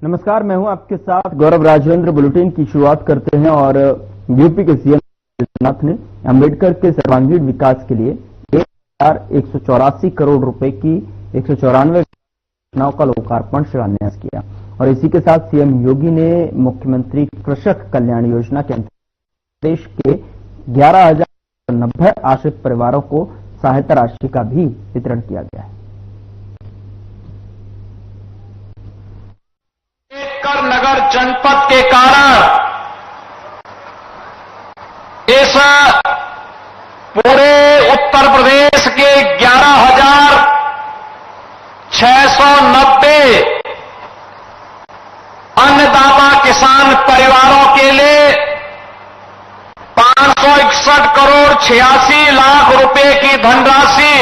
नमस्कार, मैं हूं आपके साथ गौरव राजवेंद्र। बुलेटिन की शुरुआत करते हैं और यूपी के सीएम नाथ ने अंबेडकर के सर्वांगीण विकास के लिए 1,184 करोड़ रुपए की 194 योजनाओं का लोकार्पण शिलान्यास किया और इसी के साथ सीएम योगी ने मुख्यमंत्री कृषक कल्याण योजना के अंतर्गत देश के 11,090 आश्रित परिवारों को सहायता राशि का भी वितरण किया गया है। नगर जनपद के कारण इस पूरे उत्तर प्रदेश के 11,690 अन्नदाता किसान परिवारों के लिए 561 करोड़ 86 लाख रुपए की धनराशि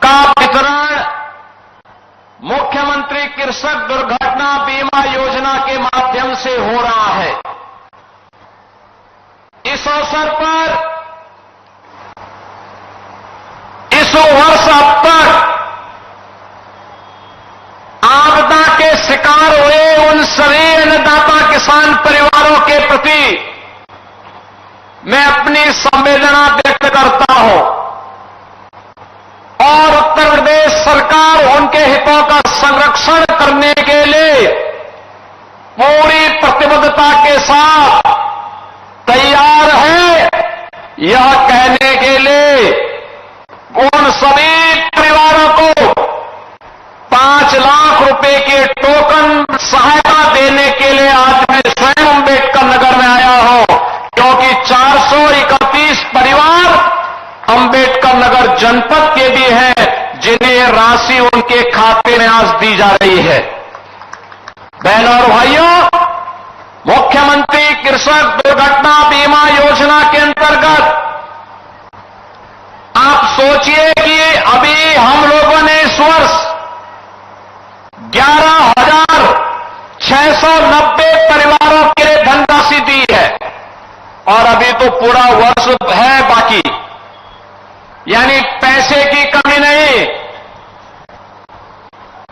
का वितरण मुख्यमंत्री कृषक दुर्घटना बीमा योजना के माध्यम से हो रहा है। इस अवसर पर इस वर्ष अब तक आपदा के शिकार हुए उन सभी अन्नदाता किसान परिवारों के प्रति मैं अपनी संवेदना व्यक्त करता हूं और उत्तर प्रदेश सरकार उनके हितों का संरक्षण करने के लिए पूरी प्रतिबद्धता के साथ तैयार है। यह कहने के लिए उन सभी परिवारों को 5 लाख रुपए के टोकन सहायता देने के लिए आज मैं स्वयं अंबेडकर नगर में आया हूं, क्योंकि 431 परिवार अंबेडकर नगर जनपद के भी हैं जिन्हें राशि उनके खाते में आज दी जा रही है। बहनों और भाइयों, मुख्यमंत्री कृषक दुर्घटना बीमा योजना के अंतर्गत आप सोचिए कि अभी हम लोगों ने इस वर्ष 11,690 परिवारों के लिए धनराशि दी है और अभी तो पूरा वर्ष है बाकी, यानी पैसे की कमी नहीं।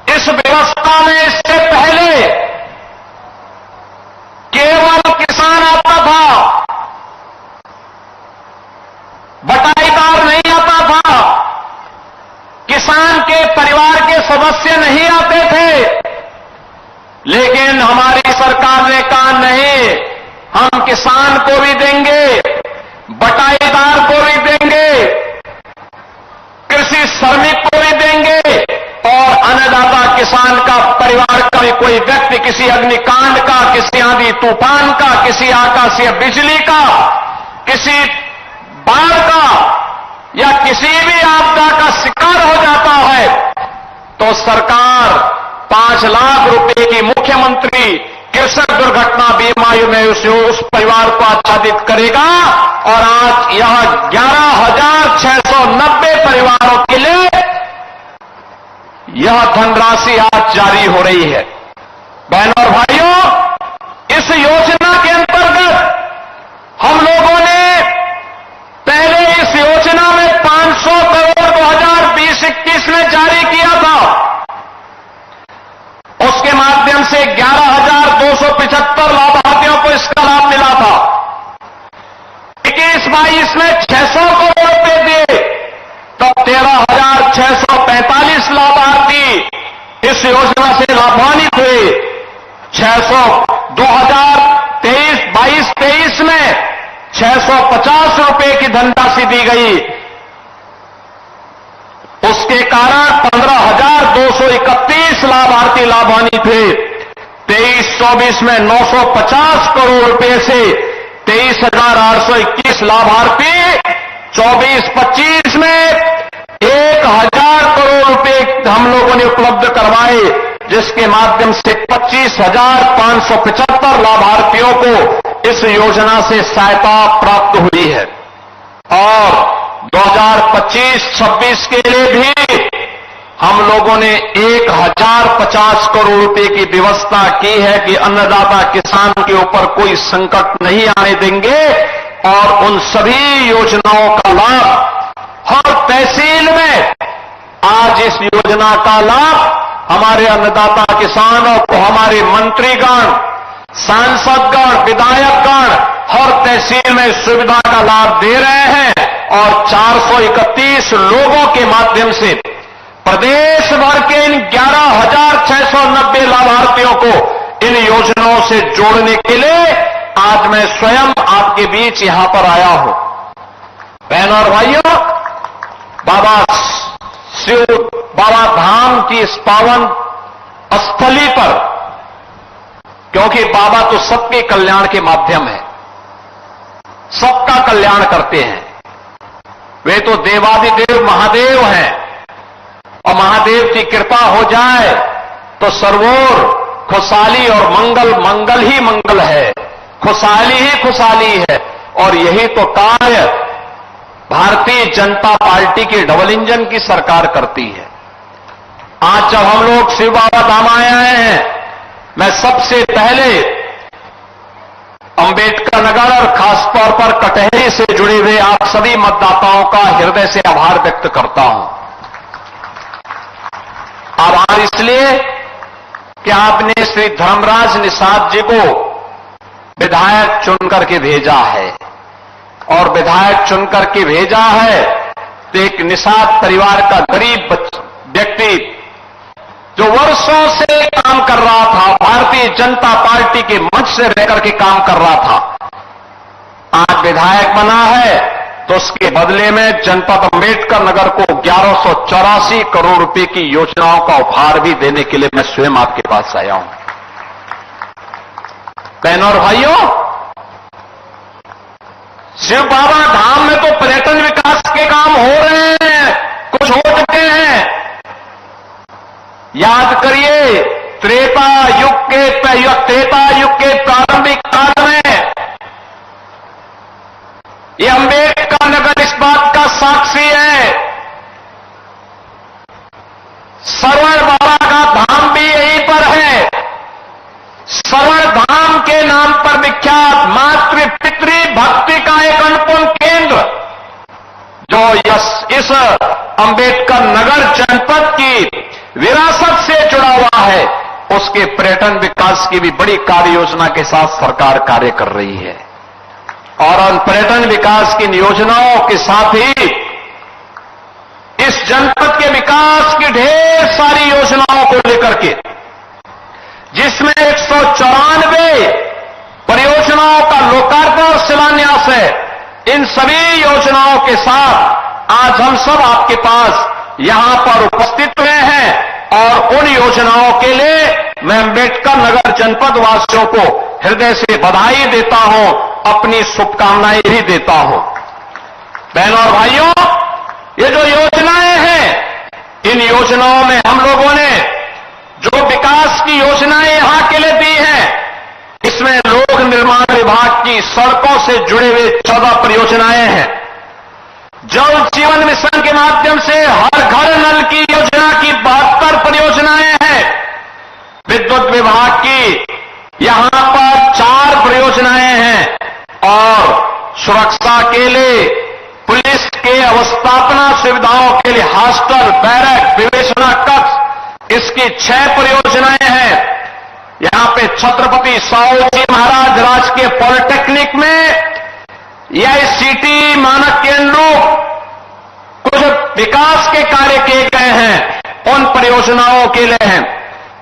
इस व्यवस्था में इससे पहले केवल किसान आता था, बटाईदार नहीं आता था, किसान के परिवार के सदस्य नहीं आते थे। लेकिन हमारी सरकार ने कहा नहीं, हम किसान को भी देंगे, बटाईदार को भी देंगे, कृषि श्रमिक को भी देंगे और अन्नदाता किसान का परिवार का भी कोई व्यक्ति किसी अग्निकांड का, किसी आंधी तूफान का, किसी आकाशीय बिजली का, किसी बाढ़ का या किसी भी आपदा का शिकार हो जाता है तो सरकार 5 लाख रुपए की मुख्यमंत्री कृषक दुर्घटना बीमा में उस परिवार को आच्छादित करेगा और आज यह 11,690 परिवारों के लिए यह धनराशि आज जारी हो रही है। बहनों और भाइयों, इस योजना के अंतर्गत हम लोगों ने पहले इस योजना में 500 करोड़ 2020-21 में जारी किया था। उसके माध्यम से 11,275 लाभार्थियों को इसका लाभ मिला था। 21-22 में 600 करोड़ रुपए दिए तो 13,645 लाभार्थी इस योजना से लाभान्वित हुए। 2023 में 650 रुपए की धनराशि दी गई। उसके कारण 15,231 लाभार्थी लाभान्वित हुए। 23-24 में 950 करोड़ रुपए से 23,821 लाभार्थी, 24-25 में 1,000 करोड़ रुपए हम लोगों ने उपलब्ध करवाए, जिसके माध्यम से 25,575 लाभार्थियों को इस योजना से सहायता प्राप्त हुई है। और 2025-26 के लिए भी हम लोगों ने 1,050 करोड़ रुपए की व्यवस्था की है कि अन्नदाता किसान के ऊपर कोई संकट नहीं आने देंगे और उन सभी योजनाओं का लाभ हर तहसील में आज इस योजना का लाभ हमारे अन्नदाता किसानों को हमारे मंत्रीगण, सांसदगण, विधायकगण हर तहसील में सुविधा का लाभ दे रहे हैं और 431 लोगों के माध्यम से प्रदेश भर के इन 11,690 लाभार्थियों को इन योजनाओं से जोड़ने के लिए आज मैं स्वयं आपके बीच यहां पर आया हूं। बहनों और भाइयों, बाबा धाम की इस पावन स्थली पर, क्योंकि बाबा तो सबके कल्याण के माध्यम है, सबका कल्याण करते हैं, वे तो देवादिदेव महादेव हैं और महादेव की कृपा हो जाए तो सर्वोर खुशहाली और मंगल ही मंगल है, खुशहाली ही खुशहाली है। और यही तो कार्य भारतीय जनता पार्टी के डबल इंजन की सरकार करती है। आज जब हम लोग शिव बाबा धाम आए हैं, मैं सबसे पहले अंबेडकर नगर और खासतौर पर कटहरी से जुड़े हुए आप सभी मतदाताओं का हृदय से आभार व्यक्त करता हूं। आभार इसलिए कि आपने श्री धर्मराज निषाद जी को विधायक चुनकर के भेजा है, और विधायक चुनकर के भेजा है तो एक निषाद परिवार का गरीब व्यक्ति जो वर्षों से काम कर रहा था, भारतीय जनता पार्टी के मंच से रहकर के काम कर रहा था, आज विधायक बना है तो उसके बदले में जनपद अंबेडकर नगर को 1184 करोड़ रुपए की योजनाओं का उपहार भी देने के लिए मैं स्वयं आपके पास आया हूं। बहनों और भाइयों, शिव बाबा धाम में तो पर्यटन विकास के काम हो रहे हैं, कुछ हो चुके हैं। याद करिए, त्रेता युग के प्रारंभिक काल में ये अंबेडकर नगर इस बात का साक्षी है। श्रवण बाबा का धाम भी यहीं पर है। श्रवण धाम के नाम पर विख्यात मातृ पितृ भक्ति का एक अनुपम केंद्र जो इस अंबेडकर नगर जनपद की विरासत से जुड़ा हुआ है, उसके पर्यटन विकास की भी बड़ी कार्य योजना के साथ सरकार कार्य कर रही है। और उन पर्यटन विकास की योजनाओं के साथ ही इस जनपद के विकास की ढेर सारी योजनाओं को लेकर के, जिसमें 194 परियोजनाओं का लोकार्पण और शिलान्यास है, इन सभी योजनाओं के साथ आज हम सब आपके पास यहां पर उपस्थित हुए हैं। और उन योजनाओं के लिए मैं अंबेडकर नगर जनपद वासियों को हृदय से बधाई देता हूं, अपनी शुभकामनाएं भी देता हूं। बहनों और भाइयों, ये जो योजनाएं हैं, इन योजनाओं में हम लोगों ने जो विकास की योजनाएं यहां के लिए दी हैं, इसमें लोक निर्माण विभाग की सड़कों से जुड़े हुए 14 परियोजनाएं हैं। जल जीवन मिशन के माध्यम से हर घर नल की योजना की 72 परियोजनाएं हैं। विद्युत विभाग की यहां पर 4 परियोजनाएं हैं और सुरक्षा के लिए पुलिस के अवस्थापना सुविधाओं के लिए हॉस्टल, बैरक, विवेचना कक्ष, इसकी 6 परियोजनाएं हैं। यहां पे छत्रपति साहूजी महाराज राजकीय पॉलिटेक्निक में एआईसीटी मानक के अनुरूप कुछ विकास के कार्य किए गए हैं, उन परियोजनाओं के लिए हैं।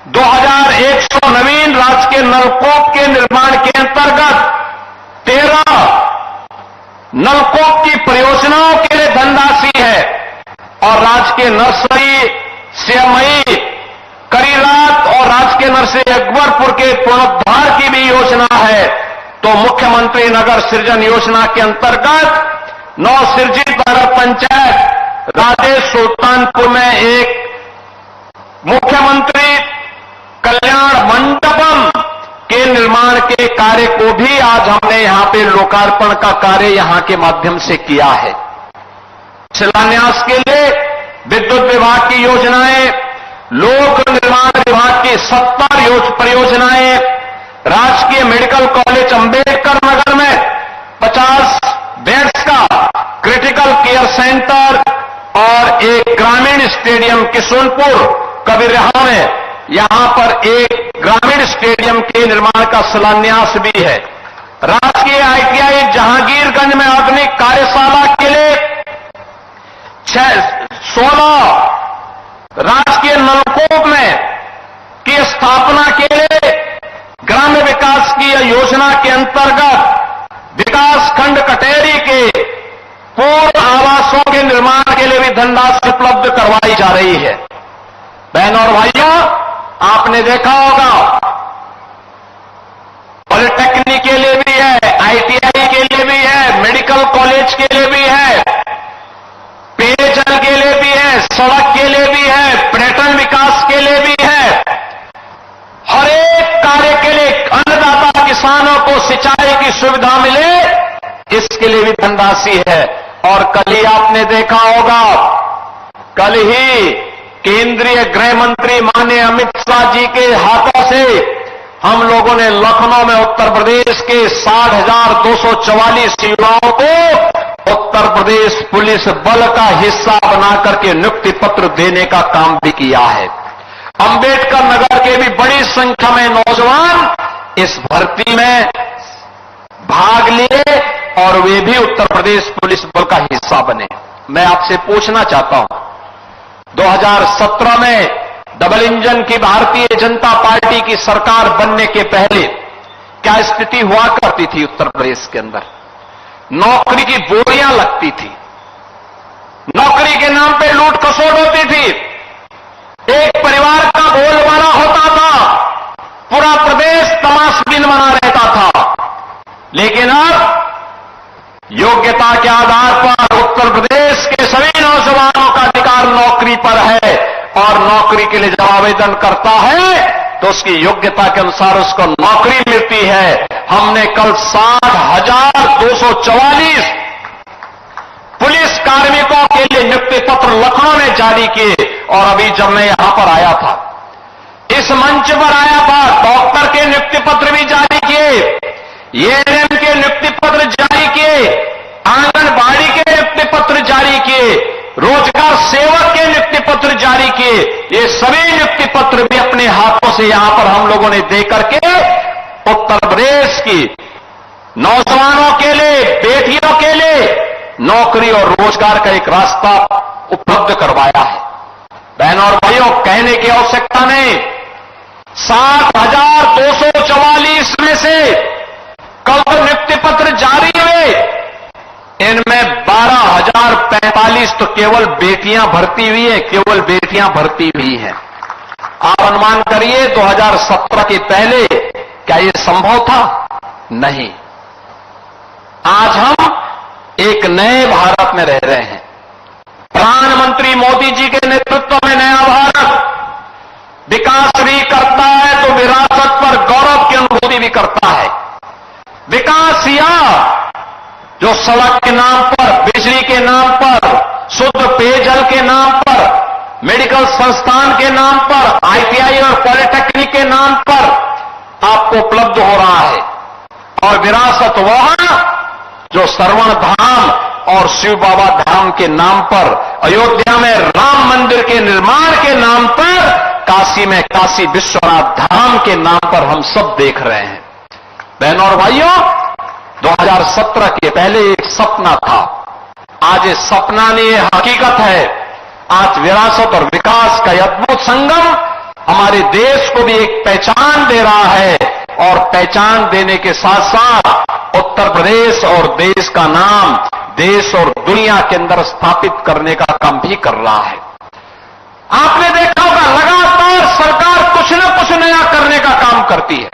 2100 नवीन राजकीय नलकूप के निर्माण के अंतर्गत 13 नलकूप की परियोजनाओं के लिए धनराशि है और राजकीय नर्सरी सियामई, करीरात और राजकीय नर्सरी अकबरपुर के पुनरुद्धार की भी योजना है। तो मुख्यमंत्री नगर सृजन योजना के अंतर्गत नवसृजित नगर पंचायत राजेश सुल्तानपुर में एक मुख्यमंत्री कल्याण मंडपम के निर्माण के कार्य को भी आज हमने यहां पे लोकार्पण का कार्य यहां के माध्यम से किया है। शिलान्यास के लिए विद्युत विभाग की योजनाएं, लोक निर्माण विभाग की 70 परियोजनाएं, राजकीय मेडिकल कॉलेज अंबेडकर नगर में 50 बेड्स का क्रिटिकल केयर सेंटर और एक ग्रामीण स्टेडियम किशुनपुर कबीरहा में यहां पर एक ग्रामीण स्टेडियम के निर्माण का शिलान्यास भी है। राजकीय आईटीआई जहांगीरगंज में आधुनिक कार्यशाला के लिए 16 राजकीय नलकूप में की स्थापना के लिए ग्राम्य विकास की योजना के अंतर्गत विकास खंड कटेरी के पूर्ण आवासों के निर्माण के लिए भी धनराशि उपलब्ध करवाई जा रही है। बहनों और भाइयों, आपने देखा होगा पॉलिटेक्निक के लिए भी है, आईटीआई के लिए भी है, मेडिकल कॉलेज के लिए भी है, पेयजल के लिए भी है, सड़क के लिए भी है, पर्यटन विकास के लिए भी है। हर एक कार्य के लिए अन्नदाता किसानों को सिंचाई की सुविधा मिले, इसके लिए भी धनराशि है। और कल ही आपने देखा होगा, कल ही केंद्रीय गृह मंत्री माननीय अमित शाह जी के हाथों से हम लोगों ने लखनऊ में उत्तर प्रदेश के 60,244 युवाओं को उत्तर प्रदेश पुलिस बल का हिस्सा बनाकर के नियुक्ति पत्र देने का काम भी किया है। अंबेडकर नगर के भी बड़ी संख्या में नौजवान इस भर्ती में भाग लिए और वे भी उत्तर प्रदेश पुलिस बल का हिस्सा बने। मैं आपसे पूछना चाहता हूं, 2017 में डबल इंजन की भारतीय जनता पार्टी की सरकार बनने के पहले क्या स्थिति हुआ करती थी उत्तर प्रदेश के अंदर? नौकरी की बोरियां लगती थी, नौकरी के नाम पे लूट खसोट होती थी, एक परिवार का बोलबाला होता था, पूरा प्रदेश तमाशबीन बना रहता था। लेकिन अब योग्यता के आधार पर उत्तर प्रदेश के सभी नौजवानों का अधिकार नौकरी पर है और नौकरी के लिए जब आवेदन करता है तो उसकी योग्यता के अनुसार उसको नौकरी मिलती है। हमने कल 60,244 पुलिस कार्मिकों के लिए नियुक्ति पत्र लखनऊ में जारी किए और अभी जब मैं यहां पर आया था, इस मंच पर आया था, डॉक्टर के नियुक्ति पत्र भी जारी किए, एएनएम के नियुक्ति पत्र जारी किए, आंगनबाड़ी के नियुक्ति पत्र जारी किए, रोजगार सेवक के नियुक्ति पत्र जारी किए। ये सभी नियुक्ति पत्र भी अपने हाथों से यहां पर हम लोगों ने देकर के उत्तर प्रदेश की नौजवानों के लिए, बेटियों के लिए नौकरी और रोजगार का एक रास्ता उपलब्ध करवाया है। बहनों और भाइयों, कहने की आवश्यकता नहीं, 60,244 में से कल तो नियुक्ति पत्र जारी हुए, इनमें 12,045 तो केवल बेटियां भर्ती हुई है, केवल बेटियां भर्ती हुई हैं। आप अनुमान करिए 2017 के पहले क्या यह संभव था? नहीं। आज हम एक नए भारत में रह रहे हैं। प्रधानमंत्री मोदी जी के नेतृत्व में नया भारत विकास भी करता है तो विरासत पर गौरव की अनुभूति भी करता है। विकास या जो सड़क के नाम पर, बिजली के नाम पर, शुद्ध पेयजल के नाम पर, मेडिकल संस्थान के नाम पर, आईटीआई और पॉलिटेक्निक के नाम पर आपको उपलब्ध हो रहा है। और विरासत वह जो श्रवण धाम और शिव बाबा धाम के नाम पर, अयोध्या में राम मंदिर के निर्माण के नाम पर, काशी में काशी विश्वनाथ धाम के नाम पर हम सब देख रहे हैं। बहनों और भाइयों, 2017 के पहले एक सपना था, आज ये सपना नहीं, ये हकीकत है। आज विरासत और विकास का अद्भुत संगम हमारे देश को भी एक पहचान दे रहा है और पहचान देने के साथ साथ उत्तर प्रदेश और देश का नाम देश और दुनिया के अंदर स्थापित करने का काम भी कर रहा है। आपने देखा होगा, लगातार सरकार कुछ न कुछ नया करने का काम करती है।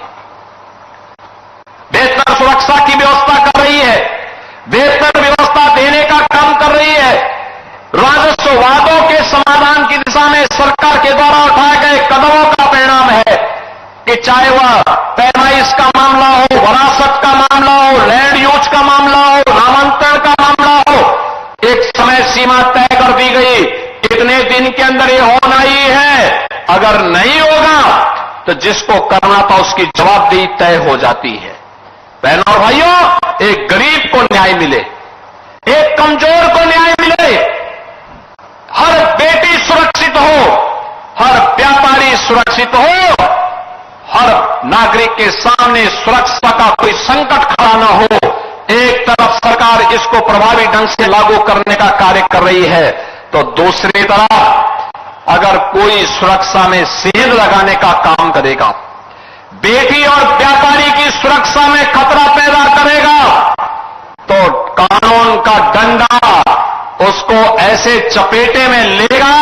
बेहतर सुरक्षा की व्यवस्था कर रही है, बेहतर व्यवस्था देने का काम कर रही है। राजस्व वादों के समाधान की दिशा में सरकार के द्वारा उठाए गए कदमों का परिणाम है कि चाहे वह पैमाइश का मामला हो, वरासत का मामला हो, लैंड यूज का मामला हो, नामांतरण का मामला हो, एक समय सीमा तय कर दी गई, इतने दिन के अंदर ये होना ही है। अगर नहीं होगा तो जिसको करना था उसकी जवाबदेही तय हो जाती है। बहनों और भाइयों, एक गरीब को न्याय मिले, एक कमजोर को न्याय मिले, हर बेटी सुरक्षित हो, हर व्यापारी सुरक्षित हो, हर नागरिक के सामने सुरक्षा का कोई संकट खड़ा न हो। एक तरफ सरकार इसको प्रभावी ढंग से लागू करने का कार्य कर रही है, तो दूसरी तरफ अगर कोई सुरक्षा में सेंध लगाने का काम करेगा, बेटी और व्यापारी की सुरक्षा में खतरा पैदा करेगा, तो कानून का डंडा उसको ऐसे चपेटे में लेगा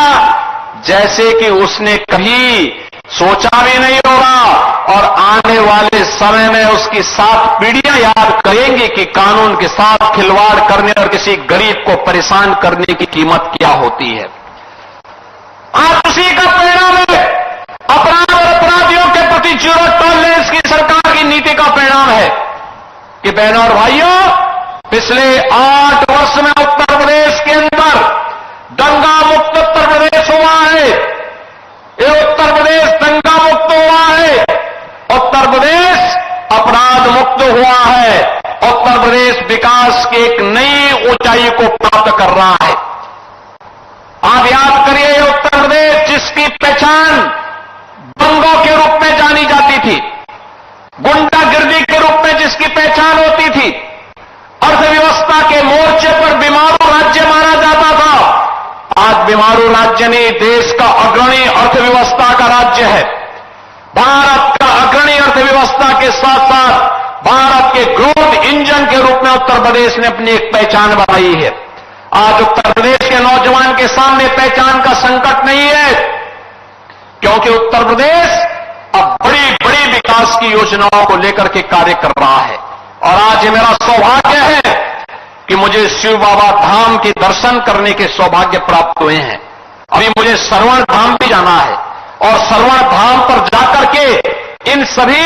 जैसे कि उसने कभी सोचा भी नहीं होगा, और आने वाले समय में उसकी 7 पीढ़ियां याद करेंगी कि कानून के साथ खिलवाड़ करने और किसी गरीब को परेशान करने की कीमत क्या होती है। आज उसी का परिणाम है, अपराध और अपराधियों के प्रति जीरो टॉलरेंस की सरकार की नीति का परिणाम है कि बहनों और भाइयों, पिछले 8 वर्ष में उत्तर प्रदेश के अंदर दंगा मुक्त उत्तर प्रदेश हुआ है। ये उत्तर प्रदेश दंगा मुक्त हुआ है, उत्तर प्रदेश अपराध मुक्त हुआ है, उत्तर प्रदेश विकास की एक नई ऊंचाई को प्राप्त कर रहा है। आप याद करिए, ये उत्तर प्रदेश जिसकी पहचान दंगों के रूप में जानी जाती थी, गुंडागिर्दी के रूप में जिसकी पहचान होती थी, अर्थव्यवस्था के मोर्चे पर बीमारू राज्य माना जाता था, आज बीमारू राज्य नहीं, देश का अग्रणी अर्थव्यवस्था का राज्य है। भारत का अग्रणी अर्थव्यवस्था के साथ साथ भारत के ग्रोथ इंजन के रूप में उत्तर प्रदेश ने अपनी एक पहचान बनाई है। आज उत्तर प्रदेश के नौजवान के सामने पहचान का संकट नहीं है, क्योंकि उत्तर प्रदेश अब बड़ी बड़ी विकास की योजनाओं को लेकर के कार्य कर रहा है। और आज ये मेरा सौभाग्य है कि मुझे शिव बाबा धाम के दर्शन करने के सौभाग्य प्राप्त हुए हैं। अभी मुझे श्रवण धाम भी जाना है, और श्रवण धाम पर जाकर के इन सभी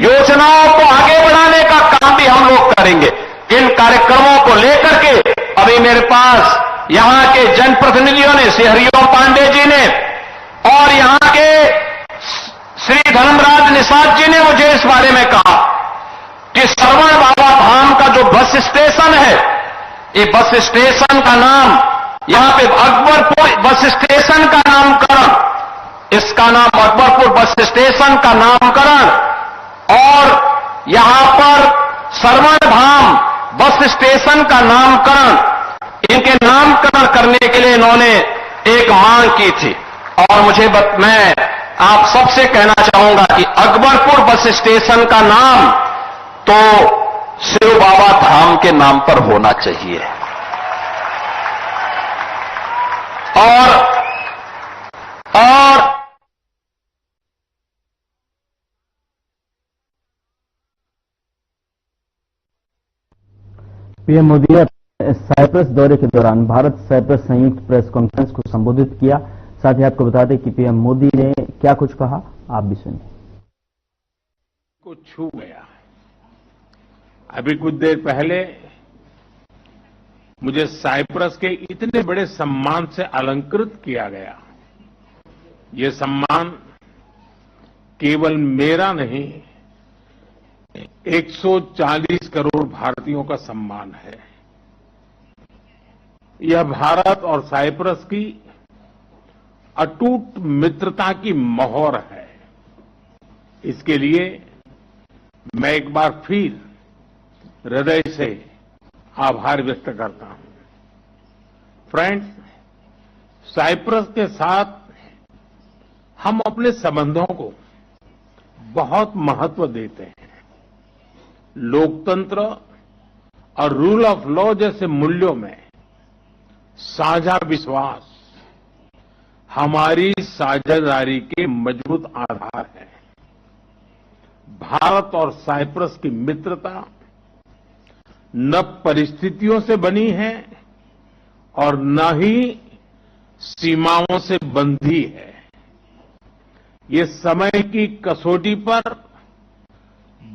योजनाओं को आगे बढ़ाने का काम भी हम लोग करेंगे। इन कार्यक्रमों को लेकर के अभी मेरे पास यहां के जनप्रतिनिधियों ने, श्री हरिओम पांडे जी ने और यहां के श्री धर्मराज निषाद जी ने मुझे इस बारे में कहा कि श्रवण बाबा धाम का जो बस स्टेशन है, ये बस स्टेशन का नाम, यहां पे अकबरपुर बस स्टेशन का नामकरण, इसका नाम अकबरपुर बस स्टेशन का नामकरण, और यहां पर श्रवण धाम बस स्टेशन का नामकरण, इनके नामकरण करने के लिए इन्होंने एक मांग की थी। और मैं आप सबसे कहना चाहूंगा कि अकबरपुर बस स्टेशन का नाम तो शिव बाबा धाम के नाम पर होना चाहिए। और पीएम मोदी ने साइप्रस दौरे के दौरान भारत साइप्रस संयुक्त प्रेस कॉन्फ्रेंस को संबोधित किया। साथ ही आपको बता दें कि पीएम मोदी ने क्या कुछ कहा, आप भी सुनिए। को छू गया। अभी कुछ देर पहले मुझे साइप्रस के इतने बड़े सम्मान से अलंकृत किया गया। ये सम्मान केवल मेरा नहीं, 140 करोड़ भारतीयों का सम्मान है। यह भारत और साइप्रस की अटूट मित्रता की मोहर है। इसके लिए मैं एक बार फिर हृदय से आभार व्यक्त करता हूं। फ्रेंड्स, साइप्रस के साथ हम अपने संबंधों को बहुत महत्व देते हैं। लोकतंत्र और रूल ऑफ लॉ जैसे मूल्यों में साझा विश्वास हमारी साझेदारी के मजबूत आधार है। भारत और साइप्रस की मित्रता न परिस्थितियों से बनी है और न ही सीमाओं से बंधी है। ये समय की कसौटी पर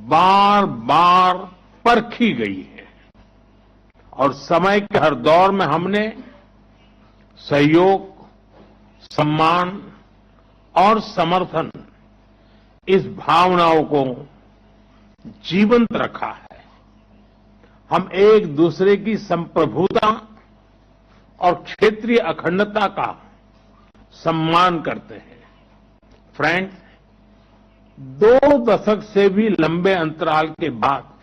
बार बार परखी गई है और समय के हर दौर में हमने सहयोग, सम्मान और समर्थन, इस भावनाओं को जीवंत रखा है। हम एक दूसरे की संप्रभुता और क्षेत्रीय अखंडता का सम्मान करते हैं। फ्रेंड्स, 2 दशक से भी लंबे अंतराल के बाद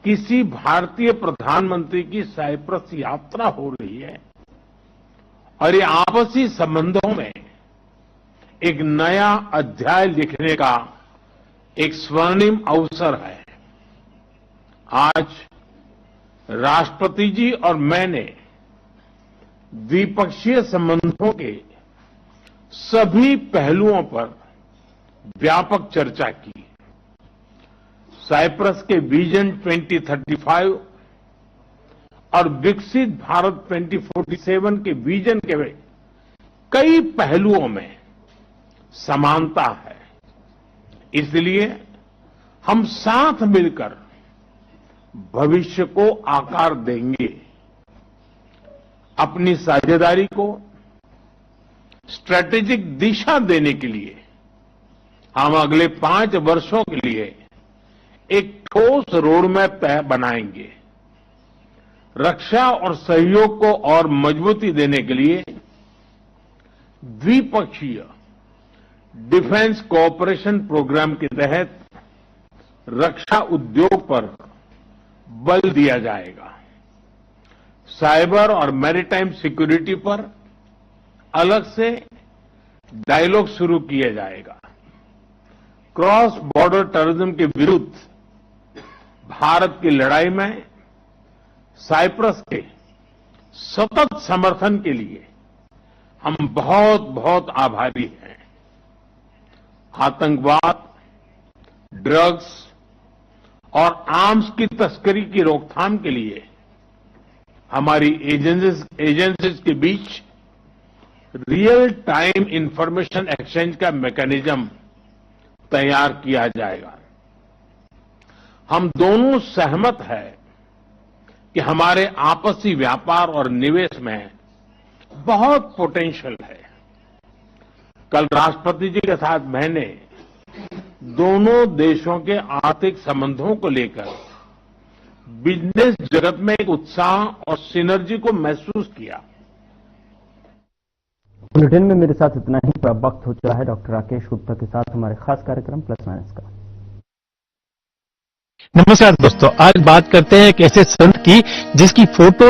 किसी भारतीय प्रधानमंत्री की साइप्रस यात्रा हो रही है और ये आपसी संबंधों में एक नया अध्याय लिखने का एक स्वर्णिम अवसर है। आज राष्ट्रपति जी और मैंने द्विपक्षीय संबंधों के सभी पहलुओं पर व्यापक चर्चा की। साइप्रस के विजन 2035 और विकसित भारत 2047 के विजन के कई पहलुओं में समानता है। इसलिए हम साथ मिलकर भविष्य को आकार देंगे। अपनी साझेदारी को स्ट्रैटेजिक दिशा देने के लिए हम अगले 5 वर्षों के लिए एक ठोस रोडमैप बनाएंगे। रक्षा और सहयोग को और मजबूती देने के लिए द्विपक्षीय डिफेंस कोऑपरेशन प्रोग्राम के तहत रक्षा उद्योग पर बल दिया जाएगा। साइबर और मैरीटाइम सिक्योरिटी पर अलग से डायलॉग शुरू किया जाएगा। क्रॉस बॉर्डर टेररिज्म के विरुद्ध भारत की लड़ाई में साइप्रस के सतत समर्थन के लिए हम बहुत बहुत आभारी हैं। आतंकवाद, ड्रग्स और आर्म्स की तस्करी की रोकथाम के लिए हमारी एजेंसीज के बीच रियल टाइम इंफॉर्मेशन एक्सचेंज का मैकेनिज्म तैयार किया जाएगा। हम दोनों सहमत हैं कि हमारे आपसी व्यापार और निवेश में बहुत पोटेंशियल है। कल राष्ट्रपति जी के साथ मैंने दोनों देशों के आर्थिक संबंधों को लेकर बिजनेस जगत में एक उत्साह और सिनर्जी को महसूस किया। बुलेटिन में मेरे साथ इतना ही। वक्त हो चुका है डॉक्टर राकेश गुप्ता के साथ हमारे खास कार्यक्रम प्लस माइनस का। नमस्कार दोस्तों, आज बात करते हैं एक ऐसे संत की जिसकी फोटो